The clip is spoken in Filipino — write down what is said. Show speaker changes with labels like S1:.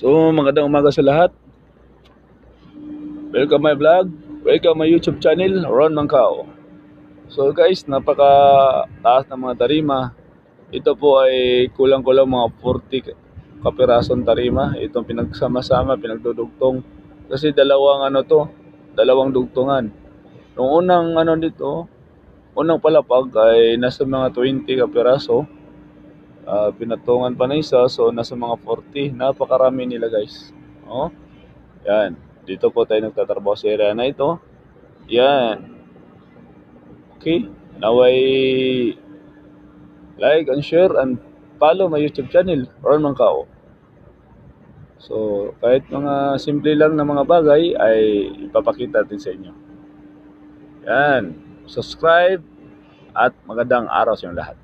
S1: So, magandang umaga sa lahat. Welcome my vlog. Welcome my YouTube channel, Ron Mancao. So guys, napaka taas ng mga tarima. Ito po ay kulang-kulang mga 40 kapirasong tarima. Itong pinagsama-sama, pinagdudugtong. Kasi dalawang dugtungan. Nung unang unang palapag ay nasa mga 20 kapiraso. Pinatungan pa ng isa, so nasa mga 40. Napakarami nila guys. Oh, yan. Dito po tayo nagtatrabaho sa area na ito. Yan. Okay. Now I like and share and follow my YouTube channel, Ron Mancao. So, kahit mga simple lang na mga bagay ay ipapakita natin sa inyo. Yan. Subscribe at magandang araw sa inyo lahat.